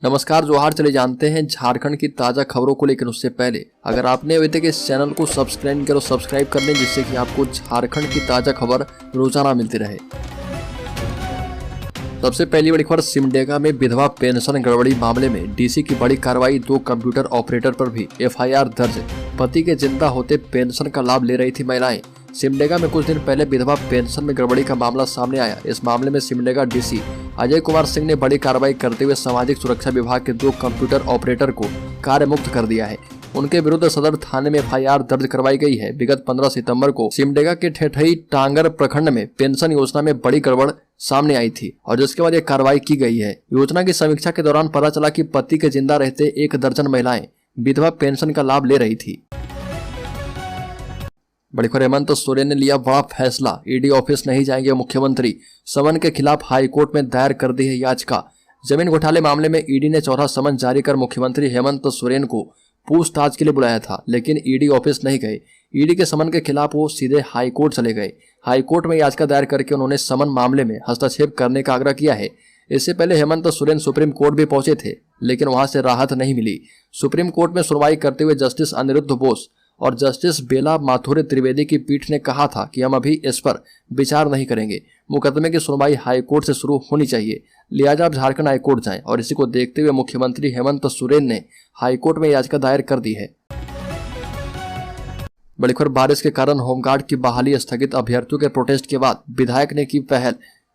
नमस्कार जोहार। चले जानते हैं झारखंड की ताज़ा खबरों को, लेकिन उससे पहले अगर आपने अभी तक इस चैनल को सब्सक्राइब करो, सब्सक्राइब कर लें, जिससे कि आपको झारखंड की ताज़ा खबर रोजाना मिलती रहे। सबसे पहली बड़ी खबर, सिमडेगा में विधवा पेंशन गड़बड़ी मामले में डीसी की बड़ी कार्रवाई। 2 कंप्यूटर ऑपरेटर पर भी एफआईआर दर्ज। पति के जिंदा होते पेंशन का लाभ ले रही थी महिलाएं। सिमडेगा में कुछ दिन पहले विधवा पेंशन में गड़बड़ी का मामला सामने आया। इस मामले में सिमडेगा डीसी अजय कुमार सिंह ने बड़ी कार्रवाई करते हुए सामाजिक सुरक्षा विभाग के 2 कंप्यूटर ऑपरेटर को कार्य मुक्त कर दिया है। उनके विरुद्ध सदर थाने में एफआईआर दर्ज करवाई गई है। विगत 15 सितंबर को सिमडेगा के ठेठई टांगर प्रखंड में पेंशन योजना में बड़ी गड़बड़ सामने आई थी और जिसके बाद यह कार्रवाई की गई है। योजना की समीक्षा के दौरान पता चला कि पति के जिंदा रहते 1 दर्जन महिलाएं विधवा पेंशन का लाभ ले रही थी। बड़ी खबर, हेमंत सोरेन ने लिया बड़ा फैसला। ईडी ऑफिस नहीं जाएंगे मुख्यमंत्री। समन के खिलाफ हाईकोर्ट में दायर कर दी है याचिका। जमीन घोटाले मामले में ईडी ने चौथा समन जारी कर मुख्यमंत्री हेमंत सोरेन को पूछताछ के लिए बुलाया था, लेकिन ईडी ऑफिस नहीं गए। ईडी के समन के खिलाफ वो सीधे हाईकोर्ट चले गए। हाईकोर्ट में याचिका दायर करके उन्होंने समन मामले में हस्तक्षेप करने का आग्रह किया है। इससे पहले हेमंत सोरेन सुप्रीम कोर्ट भी पहुंचे थे, लेकिन वहां से राहत नहीं मिली। सुप्रीम कोर्ट में सुनवाई करते हुए जस्टिस अनिरुद्ध बोस और जस्टिस बेला माथुरे त्रिवेदी की पीठ ने कहा था कि हम अभी इस पर विचार नहीं करेंगे। मुकदमे की सुनवाई हाईकोर्ट से शुरू होनी चाहिए, लिहाजा आप झारखंड हाईकोर्ट जाएं। और इसी को देखते हुए मुख्यमंत्री हेमंत सोरेन ने हाईकोर्ट में याचिका दायर कर दी है। बड़ी खबर, बारिश के कारण होमगार्ड की बहाली स्थगित। अभ्यर्थियों के प्रोटेस्ट के बाद विधायक ने की पहल।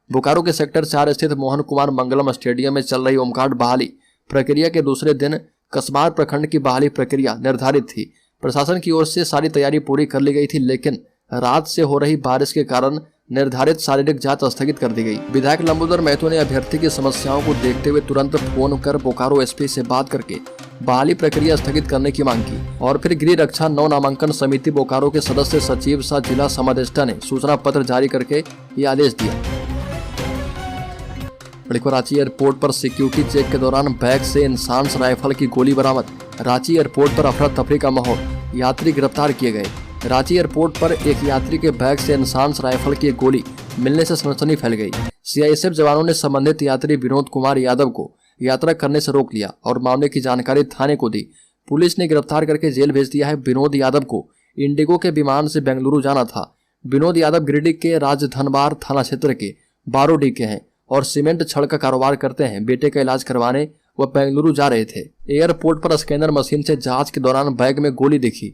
बोकारो के सेक्टर 4 स्थित मोहन कुमार मंगलम स्टेडियम में चल रही होमगार्ड बहाली प्रक्रिया के दूसरे दिन कसबार प्रखंड की बहाली प्रक्रिया निर्धारित थी। प्रशासन की ओर से सारी तैयारी पूरी कर ली गई थी, लेकिन रात से हो रही बारिश के कारण निर्धारित शारीरिक जांच स्थगित कर दी गई। विधायक लंबोदर महतो ने अभ्यर्थी की समस्याओं को देखते हुए तुरंत फोन कर बोकारो एसपी से बात करके बहाली प्रक्रिया स्थगित करने की मांग की और फिर गृह रक्षा नव नामांकन समिति बोकारो के सदस्य सचिव सह जिला समादेष्टा ने सूचना पत्र जारी करके ये आदेश दिया। रांची एयरपोर्ट पर सिक्योरिटी चेक के दौरान बैग से इंसास राइफल की गोली बरामद। रांची एयरपोर्ट पर अफरा तफरी का माहौल, यात्री गिरफ्तार किए गए। रांची एयरपोर्ट पर एक यात्री के बैग से इंसास राइफल की गोली मिलने से सनसनी फैल गई। सीआईएसएफ जवानों ने संबंधित यात्री विनोद कुमार यादव को यात्रा करने से रोक लिया और मामले की जानकारी थाने को दी। पुलिस ने गिरफ्तार करके जेल भेज दिया है। विनोद यादव को इंडिगो के विमान से बेंगलुरु जाना था। विनोद यादव गिरिडीह के राजधनबार थाना क्षेत्र के बारोडी के हैं और सीमेंट छड़ का कारोबार करते हैं। बेटे का इलाज करवाने वह बेंगलुरु जा रहे थे। एयरपोर्ट पर स्कैनर मशीन से जांच के दौरान बैग में गोली दिखी।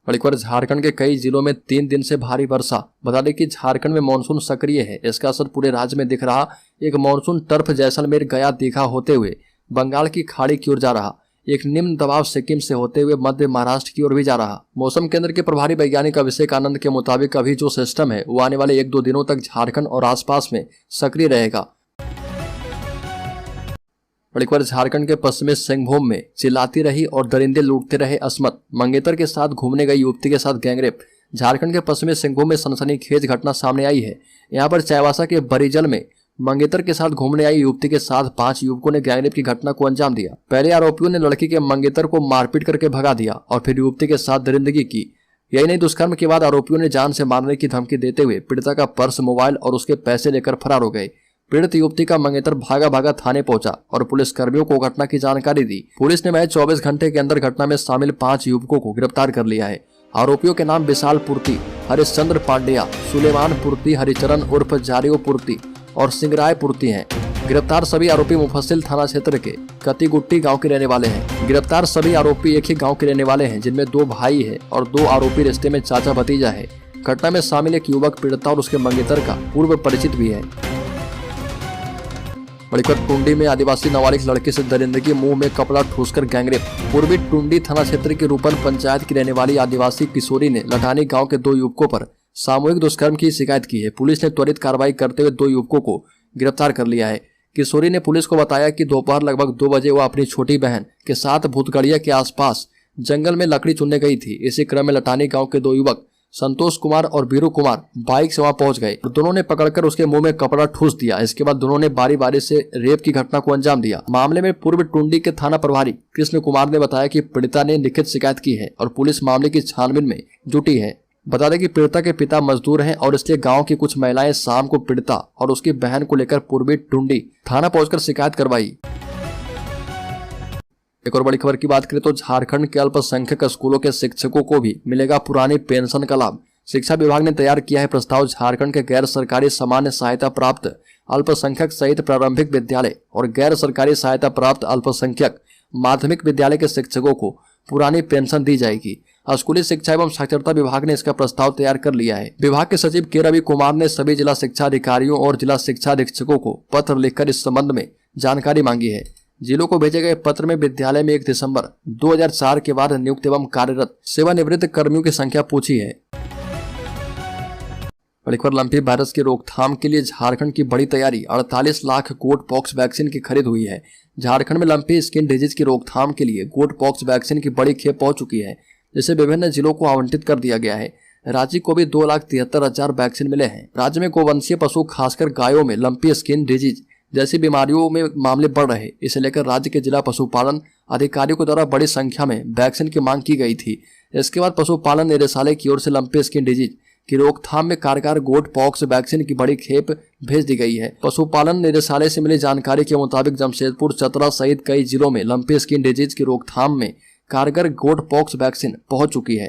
बड़ी खबर, झारखंड के कई जिलों में 3 दिन से भारी वर्षा। बता दें कि झारखंड में मानसून सक्रिय है। इसका असर पूरे राज्य में दिख रहा। एक मानसून टर्फ जैसलमेर गया दीघा होते हुए बंगाल की खाड़ी की ओर जा रहा। एक निम्न दबाव सिक्किम से होते हुए मध्य महाराष्ट्र की ओर भी जा रहा। मौसम केंद्र के प्रभारी वैज्ञानिक अभिषेक आनंद के मुताबिक अभी जो सिस्टम है वो आने वाले 1-2 दिनों तक झारखंड और आसपास में सक्रिय रहेगा। बड़ी खबर, झारखंड के पश्चिमी सिंहभूम में चिल्लाती रही और दरिंदे लूटते रहे अस्मत। मंगेतर के साथ घूमने गई युवती के साथ गैंगरेप। झारखंड के पश्चिमी सिंहभूम में सनसनीखेज घटना सामने आई है। यहाँ पर चाईबासा के बरीजल में मंगेतर के साथ घूमने आई युवती के साथ 5 युवकों ने गैंगरेप की घटना को अंजाम दिया। पहले आरोपियों ने लड़की के मंगेतर को मारपीट करके भगा दिया और फिर युवती के साथ दरिंदगी की। यही नहीं, दुष्कर्म के बाद आरोपियों ने जान से मारने की धमकी देते हुए पीड़िता का पर्स, मोबाइल और उसके पैसे लेकर फरार हो गए। पीड़ित युवती का मंगेतर भागा भागा थाने पहुंचा और पुलिस कर्मियों को घटना की जानकारी दी। पुलिस ने महज 24 घंटे के अंदर घटना में शामिल 5 युवकों को गिरफ्तार कर लिया है। आरोपियों के नाम विशाल पूर्ति, हरिश्चंद्र पांड्या, सुलेमान पूर्ति, हरिचरण उर्फ जारियो पूर्ति और सिंगराय पूर्ति हैं। गिरफ्तार सभी आरोपी मुफस्सिल थाना क्षेत्र के कतिगुट्टी गांव के रहने वाले हैं। गिरफ्तार सभी आरोपी एक ही गांव के रहने वाले हैं, जिनमें 2 भाई है और 2 आरोपी रिश्ते में चाचा भतीजा है। घटना में शामिल एक युवक पीड़िता और उसके मंगेतर का पूर्व परिचित भी है। बड़ी खबर, टुंडी में आदिवासी नाबालिग लड़के से दरिंदगी, मुंह में कपड़ा ठूसकर गैंगरेप। पूर्वी टुंडी थाना क्षेत्र की रूपन पंचायत की रहने वाली आदिवासी किशोरी ने लठानी गांव के 2 युवकों पर सामूहिक दुष्कर्म की शिकायत की है। पुलिस ने त्वरित कार्रवाई करते हुए 2 युवकों को गिरफ्तार कर लिया है। किशोरी ने पुलिस को बताया कि दोपहर लगभग 2 बजे वह अपनी छोटी बहन के साथ भूतगड़िया के आसपास जंगल में लकड़ी चुनने गई थी। इसी क्रम में लठानी गाँव के 2 युवक संतोष कुमार और वीरू कुमार बाइक से वहां पहुंच गए। दोनों ने पकड़कर उसके मुंह में कपड़ा ठूस दिया। इसके बाद दोनों ने बारी बारी से रेप की घटना को अंजाम दिया। मामले में पूर्व टुंडी के थाना प्रभारी कृष्ण कुमार ने बताया कि पीड़िता ने लिखित शिकायत की है और पुलिस मामले की छानबीन में जुटी है। बता दें कि पीड़िता के पिता मजदूर हैं और इसलिए गांव की कुछ महिलाएं शाम को पीड़िता और उसकी बहन को लेकर पूर्वी टुंडी थाना पहुंचकर शिकायत करवाई। एक और बड़ी खबर की बात करें तो झारखंड के अल्पसंख्यक स्कूलों के शिक्षकों को भी मिलेगा पुरानी पेंशन का लाभ। शिक्षा विभाग ने तैयार किया है प्रस्ताव। झारखंड के गैर सरकारी सामान्य सहायता प्राप्त अल्पसंख्यक सहित प्रारंभिक विद्यालय और गैर सरकारी सहायता प्राप्त अल्पसंख्यक माध्यमिक विद्यालय के शिक्षकों को पुरानी पेंशन दी जाएगी। स्कूली शिक्षा एवं साक्षरता विभाग ने इसका प्रस्ताव तैयार कर लिया है। विभाग के सचिव के रवि कुमार ने सभी जिला शिक्षा अधिकारियों और जिला शिक्षा अधीक्षकों को पत्र लिखकर इस संबंध में जानकारी मांगी है। जिलों को भेजे गए पत्र में विद्यालय में 1 दिसंबर 2004 के बाद नियुक्त एवं कार्यरत सेवानिवृत्त कर्मियों की संख्या पूछी है। बड़ी खबर लंपी वायरस की रोकथाम के लिए झारखंड की बड़ी तैयारी। 48 लाख गोट पॉक्स वैक्सीन की खरीद हुई है। झारखंड में लंपी स्किन डिजीज की रोकथाम के लिए गोट पॉक्स वैक्सीन की बड़ी खेप पहुंच चुकी है, जिसे विभिन्न जिलों को आवंटित कर दिया गया है। राज्य को भी 2,73,000 वैक्सीन मिले हैं। राज्य में गोवंशीय पशु खासकर गायों में लंपी स्किन डिजीज जैसी बीमारियों में मामले बढ़ रहे, इसे लेकर राज्य के जिला पशुपालन अधिकारियों के द्वारा बड़ी संख्या में वैक्सीन की मांग की गई थी। इसके बाद पशुपालन निदेशालय की ओर से लंपी स्किन डिजीज की रोकथाम में कारगर गोट पॉक्स वैक्सीन की बड़ी खेप भेज दी गई है। पशुपालन निदेशालय से मिली जानकारी के मुताबिक जमशेदपुर, चतरा सहित कई जिलों में लंपी स्किन डिजीज की रोकथाम में कारगर गोट पॉक्स वैक्सीन पहुंच चुकी है।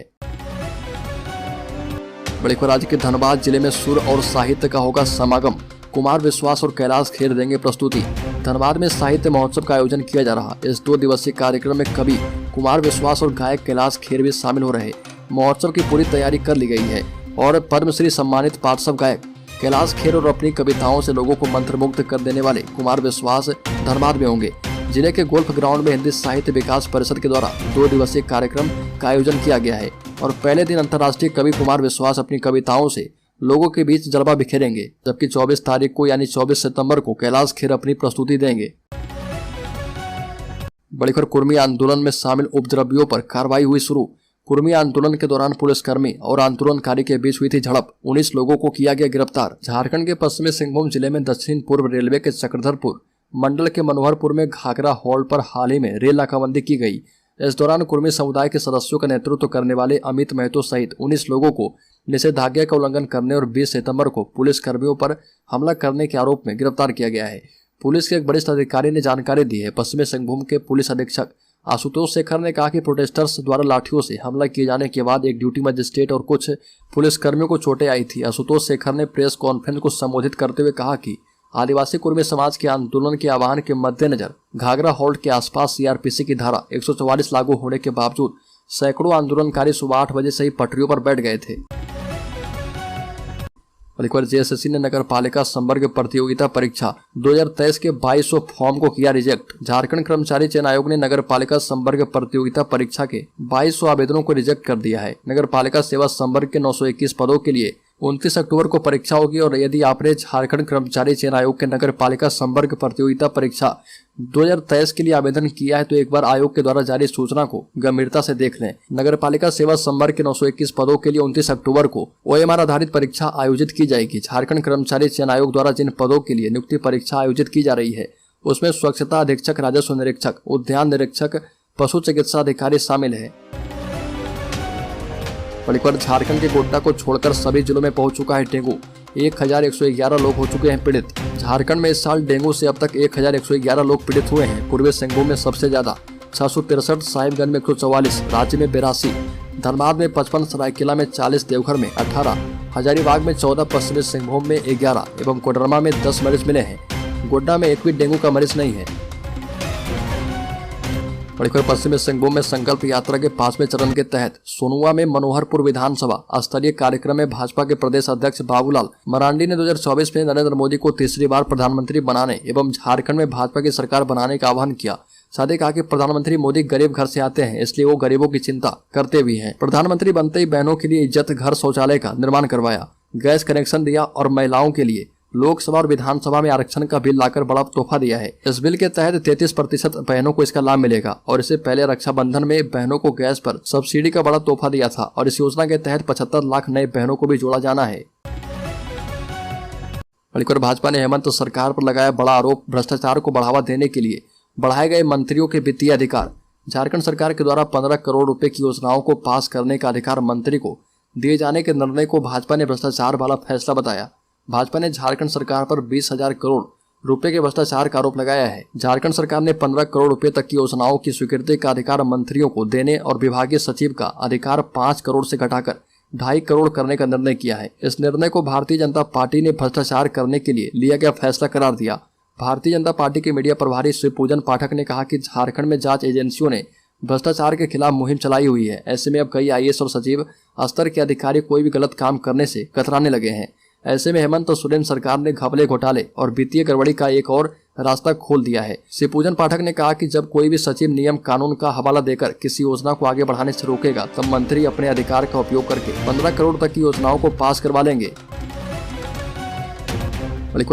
बड़ी खबर राज्य के धनबाद जिले में सुर और साहित्य का होगा समागम। कुमार विश्वास और कैलाश खेर देंगे प्रस्तुति। धनबाद में साहित्य महोत्सव का आयोजन किया जा रहा। इस 2 दिवसीय कार्यक्रम में कवि कुमार विश्वास और गायक कैलाश खेर भी शामिल हो रहे। महोत्सव की पूरी तैयारी कर ली गई है और पद्मश्री सम्मानित पार्श्व गायक कैलाश खेर और अपनी कविताओं से लोगों को मंत्रमुग्ध कर देने वाले कुमार विश्वास धनबाद में होंगे। जिले के गोल्फ ग्राउंड में हिंदी साहित्य विकास परिषद के द्वारा 2 दिवसीय कार्यक्रम का आयोजन किया गया है और पहले दिन अंतर्राष्ट्रीय कवि कुमार विश्वास अपनी कविताओं से लोगों के बीच जलवा बिखेरेंगे, जबकि 24 तारीख को यानी 24 सितंबर को कैलाश खेर अपनी प्रस्तुति देंगे। बड़ी खबर कुर्मी आंदोलन में शामिल उपद्रवियों पर कार्रवाई हुई शुरू। कुर्मी आंदोलन के दौरान पुलिसकर्मी और आंदोलनकारी के बीच हुई थी झड़प। 19 लोगों को किया गया गिरफ्तार। झारखंड के पश्चिमी सिंहभूम जिले में दक्षिण पूर्व रेलवे के चक्रधरपुर मंडल के मनोहरपुर में घाघरा हॉल पर हाल ही में रेल नाकाबंदी की गई। इस दौरान कुर्मी समुदाय के सदस्यों का नेतृत्व करने वाले अमित महतो सहित 19 लोगों को निषेधाज्ञा का उल्लंघन करने और 20 सितंबर को पुलिस कर्मियों पर हमला करने के आरोप में गिरफ्तार किया गया है। पुलिस के एक वरिष्ठ अधिकारी ने जानकारी दी है। पश्चिमी सिंहभूम के पुलिस अधीक्षक आशुतोष शेखर ने कहा कि प्रोटेस्टर्स द्वारा लाठियों से हमला किए जाने के बाद एक ड्यूटी मजिस्ट्रेट और कुछ पुलिस कर्मियों को चोटें आई थी। आशुतोष शेखर ने प्रेस कॉन्फ्रेंस को संबोधित करते हुए कहा कि आदिवासी कुर्मी समाज के आंदोलन के आह्वान के मद्देनजर घाघरा हॉल्ट के आसपास सीआरपीसी की धारा 144 लागू होने के बावजूद सैकड़ों आंदोलनकारी सुबह 8 बजे से ही पटरियों पर बैठ गए थे। जेएसएससी ने नगर पालिका संवर्ग प्रतियोगिता परीक्षा 2023 के 2200 फॉर्म को किया रिजेक्ट। झारखंड कर्मचारी चयन आयोग ने नगर पालिका संवर्ग प्रतियोगिता परीक्षा के 2200 आवेदनों को रिजेक्ट कर दिया है। नगर पालिका सेवा संवर्ग के 921 पदों के लिए 29 अक्टूबर को परीक्षा होगी और यदि आपने झारखंड कर्मचारी चयन आयोग के नगर पालिका संवर्ग प्रतियोगिता परीक्षा 2023 के लिए आवेदन किया है तो एक बार आयोग के द्वारा जारी सूचना को गंभीरता से देख लें। नगर पालिका सेवा संवर्ग के 921 पदों के लिए 29 अक्टूबर को ओएमआर आधारित परीक्षा आयोजित की जाएगी। झारखंड कर्मचारी चयन आयोग द्वारा जिन पदों के लिए नियुक्ति परीक्षा आयोजित की जा रही है उसमें स्वच्छता अधीक्षक, राजस्व निरीक्षक, उद्यान निरीक्षक, पशु चिकित्सा अधिकारी शामिल है। बड़ी खबर झारखंड के गोड्डा को छोड़कर सभी जिलों में पहुंच चुका है डेंगू। 1111 लोग हो चुके हैं पीड़ित। झारखंड में इस साल डेंगू से अब तक 1111 लोग पीड़ित हुए हैं। पूर्वी सिंहभूम में सबसे ज्यादा 663, साहिबगंज में 144, राज्य में 82, धनबाद में 55, सरायकेला में 40, देवघर में 18, हजारीबाग में 14, पश्चिमी सिंहभूम में 11 एवं कोडरमा में 10 मरीज मिले हैं। गोड्डा में एक भी डेंगू का मरीज नहीं है। बड़ी खबर पश्चिमी सिंहभूम में संकल्प यात्रा के 5वें चरण के तहत सोनुआ में मनोहरपुर विधानसभा स्तरीय कार्यक्रम में भाजपा के प्रदेश अध्यक्ष बाबूलाल मरांडी ने 2024 में नरेंद्र मोदी को तीसरी बार प्रधानमंत्री बनाने एवं झारखंड में भाजपा की सरकार बनाने का आह्वान किया। साथ ही कहा कि प्रधानमंत्री मोदी गरीब घर से आते हैं, इसलिए वो गरीबों की चिंता करते भी हैं। प्रधानमंत्री बनते ही बहनों के लिए इज्जत घर शौचालय का निर्माण करवाया, गैस कनेक्शन दिया और महिलाओं के लिए लोकसभा और विधानसभा में आरक्षण का बिल लाकर बड़ा तोहफा दिया है। इस बिल के तहत 33% बहनों को इसका लाभ मिलेगा और इससे पहले रक्षाबंधन में बहनों को गैस पर सब्सिडी का बड़ा तोहफा दिया था और इस योजना के तहत 75 लाख नए बहनों को भी जोड़ा जाना है। बल्कि भाजपा ने हेमंत सरकार पर लगाया बड़ा आरोप, भ्रष्टाचार को बढ़ावा देने के लिए बढ़ाए गए मंत्रियों के वित्तीय अधिकार। झारखंड सरकार के द्वारा 15 करोड़ रुपए की योजनाओं को पास करने का अधिकार मंत्री को दिए जाने के निर्णय को भाजपा ने भ्रष्टाचार वाला फैसला बताया। भाजपा ने झारखंड सरकार पर 20,000 करोड़ रुपए के भ्रष्टाचार का आरोप लगाया है। झारखंड सरकार ने 15 करोड़ रुपए तक की योजनाओं की स्वीकृति का अधिकार मंत्रियों को देने और विभागीय सचिव का अधिकार 5 करोड़ से घटाकर 2.5 करोड़ करने का निर्णय किया है। इस निर्णय को भारतीय जनता पार्टी ने भ्रष्टाचार करने के लिए लिया गया फैसला करार दिया। भारतीय जनता पार्टी के मीडिया प्रभारी शिवपूजन पाठक ने कहा कि झारखंड में जांच एजेंसियों ने भ्रष्टाचार के खिलाफ मुहिम चलाई हुई है। ऐसे में अब कई आईएएस और सचिव स्तर के अधिकारी कोई भी गलत काम करने से कतराने लगे हैं। ऐसे में हेमंत सोरेन सरकार ने घपले, घोटाले और वित्तीय गड़बड़ी का एक और रास्ता खोल दिया है। शिवपूजन पाठक ने कहा कि जब कोई भी सचिव नियम कानून का हवाला देकर किसी योजना को आगे बढ़ाने से रोकेगा, तब मंत्री अपने अधिकार का उपयोग करके 15 करोड़ तक की योजनाओं को पास करवा लेंगे।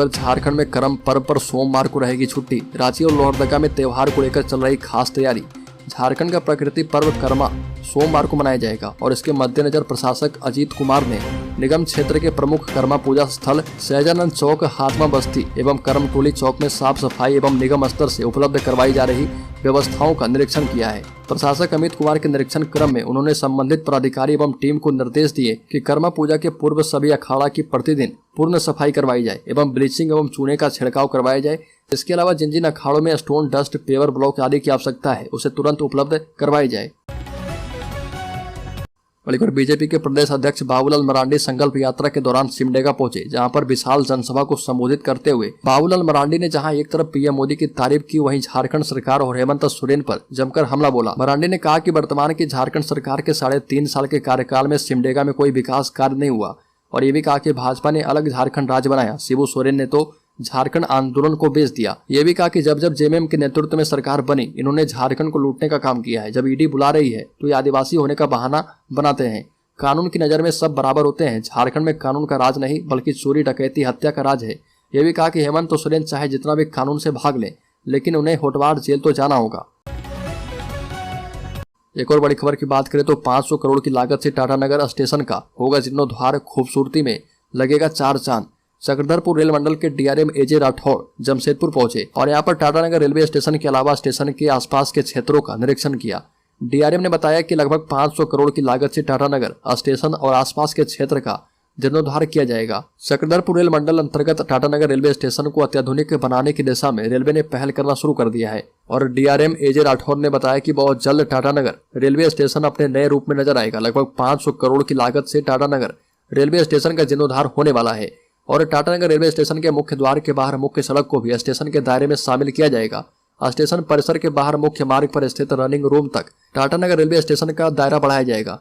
झारखंड में करम पर्व पर सोमवार को रहेगी छुट्टी। रांची और लोहरदगा में त्योहार को लेकर चल रही खास तैयारी। झारखंड का प्रकृति पर्व करमा सोमवार को मनाया जाएगा और इसके मद्देनजर प्रशासक अजीत कुमार ने निगम क्षेत्र के प्रमुख कर्मा पूजा स्थल सहजानंद चौक, हाथमा बस्ती एवं करमटोली चौक में साफ सफाई एवं निगम स्तर से उपलब्ध करवाई जा रही व्यवस्थाओं का निरीक्षण किया है। प्रशासक अमित कुमार के निरीक्षण क्रम में उन्होंने संबंधित पदाधिकारी एवं टीम को निर्देश दिए कि कर्मा पूजा के पूर्व सभी अखाड़ा की प्रतिदिन पूर्ण सफाई करवाई जाए एवं ब्लीचिंग एवं चूने का छिड़काव करवाया जाए। इसके अलावा जिन जिन अखाड़ों में स्टोन डस्ट, पेवर ब्लॉक आदि की आवश्यकता है उसे तुरंत उपलब्ध करवाई जाए। बीजेपी के प्रदेश अध्यक्ष बाबूलाल मरांडी संकल्प यात्रा के दौरान सिमडेगा पहुंचे, जहां पर विशाल जनसभा को संबोधित करते हुए बाबूलाल मरांडी ने जहां एक तरफ पीएम मोदी की तारीफ की, वहीं झारखंड सरकार और हेमंत सोरेन पर जमकर हमला बोला। मरांडी ने कहा कि वर्तमान की झारखंड सरकार के 3.5 साल के कार्यकाल में सिमडेगा में कोई विकास कार्य नहीं हुआ और ये भी कहा कि भाजपा ने अलग झारखंड राज्य बनाया, शिबू सोरेन ने तो झारखंड आंदोलन को बेच दिया। ये भी कहा कि जब जब जेएमएम के नेतृत्व में सरकार बनी, इन्होंने झारखंड को लूटने का काम किया है। जब ईडी बुला रही है तो ये आदिवासी होने का बहाना बनाते हैं। कानून की नजर में सब बराबर होते हैं। झारखंड में कानून का राज नहीं बल्कि चोरी, डकैती, हत्या का राज है। ये भी कहा कि हेमंत सोरेन चाहे जितना भी कानून से भाग लें, लेकिन उन्हें होटवार जेल तो जाना होगा। एक और बड़ी खबर की बात करें तो 500 करोड़ की लागत से टाटानगर स्टेशन का होगा जीर्णोद्धार। खूबसूरती में लगेगा 4 चांद। चक्रधरपुर रेल मंडल के डीआरएम एजे राठौड़ जमशेदपुर पहुंचे और यहां पर टाटानगर रेलवे स्टेशन के अलावा स्टेशन के आसपास के क्षेत्रों का निरीक्षण किया। डीआरएम ने बताया कि लगभग 500 करोड़ की लागत से टाटानगर स्टेशन और आसपास के क्षेत्र का जीर्णोद्धार किया जाएगा। चक्रधरपुर रेल मंडल अंतर्गत टाटानगर रेलवे स्टेशन को अत्याधुनिक बनाने की दिशा में रेलवे ने पहल करना शुरू कर दिया है और डीआरएम एजे राठौर ने बताया कि बहुत जल्द टाटानगर रेलवे स्टेशन अपने नए रूप में नजर आएगा। लगभग 500 करोड़ की लागत से टाटानगर रेलवे स्टेशन का जीर्णोद्धार होने वाला है और टाटानगर रेलवे स्टेशन के मुख्य द्वार के बाहर मुख्य सड़क को भी स्टेशन के दायरे में शामिल किया जाएगा। स्टेशन परिसर के बाहर मुख्य मार्ग पर स्थित रनिंग रूम तक टाटानगर रेलवे स्टेशन का दायरा बढ़ाया जाएगा।